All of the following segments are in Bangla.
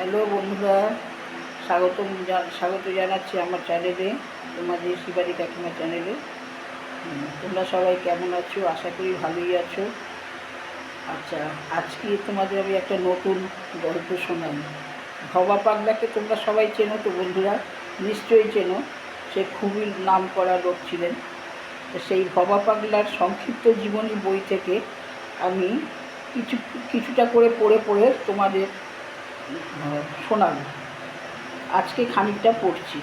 হ্যালো বন্ধুরা, স্বাগত জানাচ্ছি আমার চ্যানেলে, তোমাদের শিবানী কাকিমা চ্যানেলে। তোমরা সবাই কেমন আছো? আশা করি ভালোই আছো। আচ্ছা, আজকে তোমাদের আমি একটা নতুন গল্প শোনাই। ভবা পাগলাকে তোমরা সবাই চেনো তো বন্ধুরা? নিশ্চয়ই চেনো। সে খুবই নাম করা লোক ছিলেন। সেই ভবা পাগলার সংক্ষিপ্ত জীবনী বই থেকে আমি কিছুটা করে পড়ে তোমাদের শোনাব। আজকে খানিকটা পড়ছি।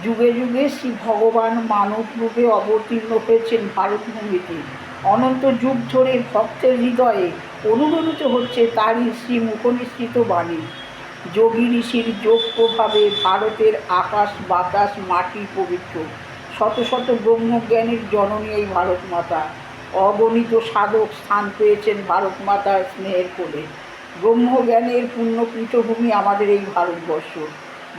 যুগে যুগে শ্রী ভগবান মানব রূপে অবতীর্ণ হয়েছেন ভারতভূমিতে। অনন্ত যুগ ধরে ভক্তের হৃদয়ে অনুরণিত হচ্ছে তারই শ্রী মুখনিসৃত বাণী। যোগী ঋষির যোগ প্রভাবে ভারতের আকাশ বাতাস মাটি পবিত্র। শত শত ব্রহ্মজ্ঞানীর জননী এই ভারত মাতা। অগণিত সাধক স্থান পেয়েছেন ভারত মাতার স্নেহের কোলে। ব্রহ্মজ্ঞানের পূর্ণ পীঠভূমি আমাদের এই ভারতবর্ষ।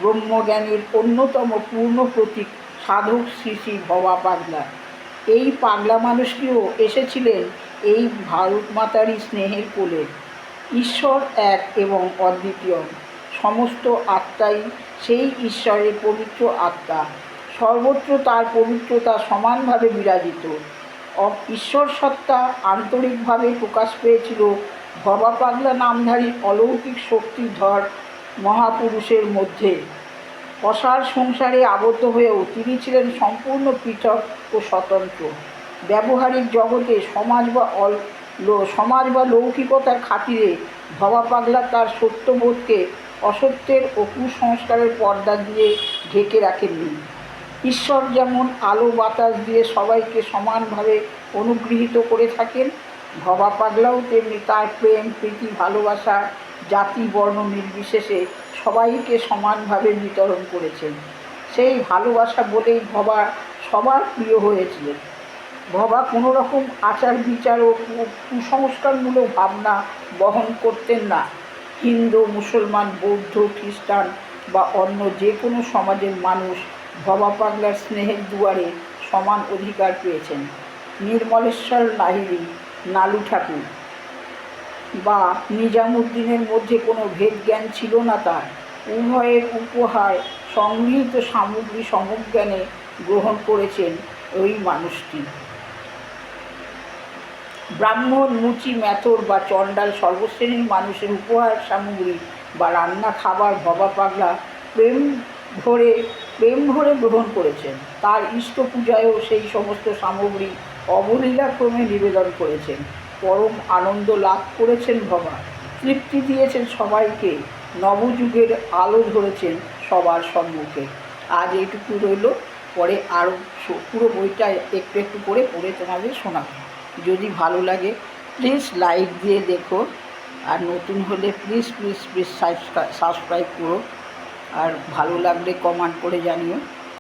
ব্রহ্মজ্ঞানের অন্যতম পূর্ণ প্রতীক সাধক শ্রী শ্রী ভবা পাগলা। এই পাগলা মানুষটিও এসেছিলেন এই ভারত মাতারই স্নেহের কোলে। ঈশ্বর এক এবং অদ্বিতীয়। সমস্ত আত্মাই সেই ঈশ্বরের পবিত্র আত্মা। সর্বত্র তার পবিত্রতা সমানভাবে বিরাজিত। ঈশ্বর সত্তা আন্তরিকভাবে প্রকাশ পেয়েছিল ভবা পাগলা নামধারী অলৌকিক শক্তিধর মহাপুরুষের মধ্যে। অসার সংসারে আবদ্ধ হয়েও তিনি ছিলেন সম্পূর্ণ পৃথক ও স্বতন্ত্র। ব্যবহারিক জগতে সমাজ বা লৌকিকতার খাতিরে ভবা পাগলা তার সত্যবোধকে অসত্যের ও কুসংস্কারের পর্দা দিয়ে ঢেকে রাখেননি। ঈশ্বর যেমন আলো বাতাস দিয়ে সবাইকে সমানভাবে অনুগৃহীত করে থাকেন, ভবা পাগলাও তেমনি তার প্রেম প্রীতি ভালোবাসা জাতি বর্ণ নির্বিশেষে সবাইকে সমানভাবে বিতরণ করেছেন। সেই ভালোবাসা বলেই ভবা সবার প্রিয় হয়েছিলেন। ভবা কোনো রকম আচার বিচার ও কুসংস্কারমূলক ভাবনা বহন করতেন না। হিন্দু মুসলমান বৌদ্ধ খ্রিস্টান বা অন্য যে কোনো সমাজের মানুষ ভবা পাগলার স্নেহের দুয়ারে সমান অধিকার পেয়েছেন। নির্মলেশ্বর লাহিড়ী, নালু ঠাকুর বা নিজামুদ্দিনের মধ্যে কোনো ভেদজ্ঞান ছিল না তার। উভয়ের উপহার সংগৃহীত সামগ্রী সমজ্ঞানে গ্রহণ করেছেন ওই মানুষটি। ব্রাহ্মণ মুচি মেথর বা চণ্ডাল সর্বশ্রেণীর মানুষের উপহার সামগ্রী বা রান্না খাবার ভবা পাগলা প্রেম ভরে গ্রহণ করেছেন। তার ইষ্ট পূজায়ও সেই সমস্ত সামগ্রী অবলীলাক্রমে নিবেদন করেছেন। পরম আনন্দ লাভ করেছেন ভবা। তৃপ্তি দিয়েছেন সবাইকে। নবযুগের আলো ধরেছেন সবার সম্মুখে। আজ এইটুকু রইল, পরে আরও পুরো বইটা একটু একটু করে পড়ে তোমাদের শোনাবো। যদি ভালো লাগে প্লিজ লাইক দিয়ে দেখো, আর নতুন হলে প্লিজ সাবস্ক্রাইব করো, আর ভালো লাগলে কমেন্ট করে জানিও।